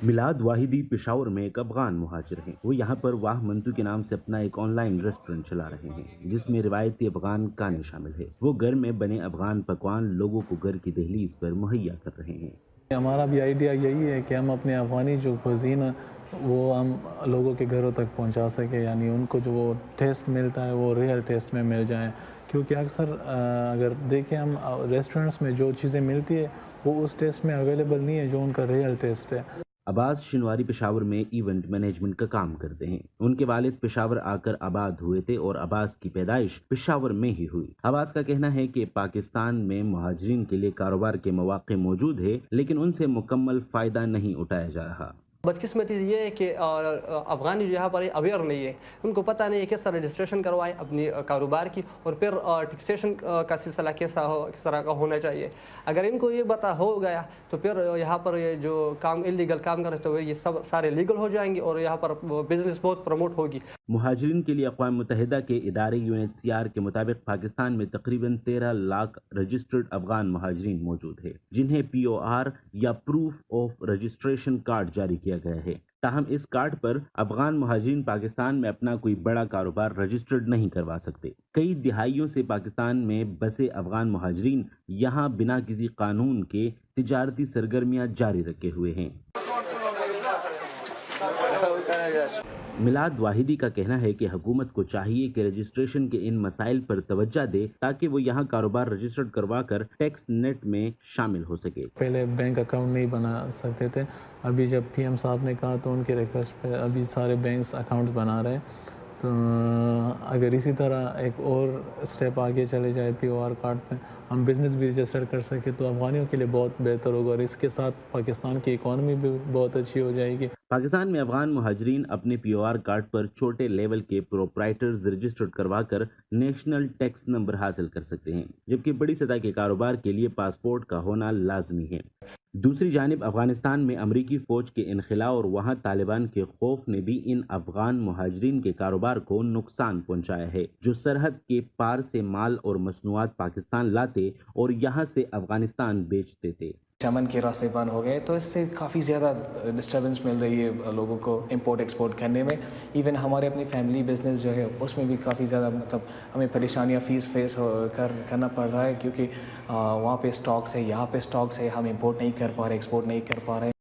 मिलाद वाहिदी पेशावर में एक अफगान मुहाजिर हैं। वो यहाँ पर वाह मंतू के नाम से अपना एक ऑनलाइन रेस्टोरेंट चला रहे हैं जिसमें रिवायती अफगान खाने शामिल है। वो घर में बने अफगान पकवान लोगों को घर की दहलीज पर मुहैया कर रहे हैं। हमारा भी आइडिया यही है कि हम अपने अफ़गानी जो कुज़ीन है वो हम लोगों के घरों तक पहुंचा सकें, यानी उनको जो वो टेस्ट मिलता है वो रियल टेस्ट में मिल जाए। क्योंकि अक्सर अगर देखें हम रेस्टोरेंट्स में जो चीज़ें मिलती है वो उस टेस्ट में अवेलेबल नहीं है जो उनका रियल टेस्ट है। अब्बास शिनवारी पेशावर में इवेंट मैनेजमेंट का काम करते हैं। उनके वालिद पेशावर आकर आबाद हुए थे और अब्बास की पैदाइश पेशावर में ही हुई। अब्बास का कहना है कि पाकिस्तान में मुहाजिरीन के लिए कारोबार के मौके मौजूद है, लेकिन उनसे मुकम्मल फ़ायदा नहीं उठाया जा रहा। बदकिस्मती ये है कि अफ़गानी जो यहाँ पर अवेयर नहीं है, उनको पता नहीं है किस तरह रजिस्ट्रेशन करवाएं अपनी कारोबार की, और फिर टैक्सेशन का सिलसिला किस तरह का होना चाहिए। अगर इनको ये पता हो गया तो फिर यहाँ पर ये जो काम इलीगल काम कर रहे थे ये सब सारे लीगल हो जाएंगे और यहाँ पर बिजनेस बहुत प्रमोट होगी। मुहाजिरीन के लिए अक़वाम मुत्तहिदा के इदारे UNHCR के मुताबिक पाकिस्तान में तकरीबन 13 लाख रजिस्टर्ड अफगान मुहाजिरीन मौजूद है जिन्हें POR या प्रूफ ऑफ रजिस्ट्रेशन कार्ड जारी किया गया है। ताहम इस कार्ड पर अफगान मुहाजिरीन पाकिस्तान में अपना कोई बड़ा कारोबार रजिस्टर्ड नहीं करवा सकते। कई दिहाइयों से पाकिस्तान में बसे अफगान मुहाजिरीन यहाँ बिना किसी कानून के तिजारती सरगर्मियाँ जारी रखे हुए हैं। मिलाद वाहिदी का कहना है कि हुकूमत को चाहिए कि रजिस्ट्रेशन के इन मसाइल पर तवज्जो दे ताकि वो यहाँ कारोबार रजिस्टर्ड करवा कर टैक्स नेट में शामिल हो सके। पहले बैंक अकाउंट नहीं बना सकते थे, अभी जब PM साहब ने कहा तो उनके रिक्वेस्ट पे अभी सारे बैंक्स अकाउंट्स बना रहे हैं। तो अगर इसी तरह एक और स्टेप आगे चले जाए POR कार्ड पे हम बिज़नेस भी रजिस्टर कर सके तो अफगानियों के लिए बहुत बेहतर होगा और इसके साथ पाकिस्तान की इकॉनमी भी बहुत अच्छी हो जाएगी। पाकिस्तान में अफगान मुहाजिरीन अपने POR कार्ड पर छोटे लेवल के प्रोप्राइटर्स रजिस्टर्ड करवा कर नेशनल टैक्स नंबर हासिल कर सकते हैं, जबकि बड़ी सतह के कारोबार के लिए पासपोर्ट का होना लाजमी है। दूसरी जानिब अफगानिस्तान में अमरीकी फ़ौज के इनखला और वहाँ तालिबान के खौफ ने भी इन अफगान मुहाजिरीन के कारोबार को नुकसान पहुँचाया है, जो सरहद के पार से माल और मसनूआत पाकिस्तान लाते और यहाँ से अफगानिस्तान बेचते थे। चमन के रास्ते बंद हो गए तो इससे काफ़ी ज़्यादा डिस्टर्बेंस मिल रही है लोगों को इंपोर्ट एक्सपोर्ट करने में। इवन हमारे अपनी फैमिली बिजनेस जो है उसमें भी काफ़ी ज़्यादा मतलब हमें परेशानियाँ फेस करना पड़ रहा है, क्योंकि वहाँ पे स्टॉक्स है, यहाँ पे स्टॉक्स है, हम इंपोर्ट नहीं कर पा रहे, एक्सपोर्ट नहीं कर पा रहे।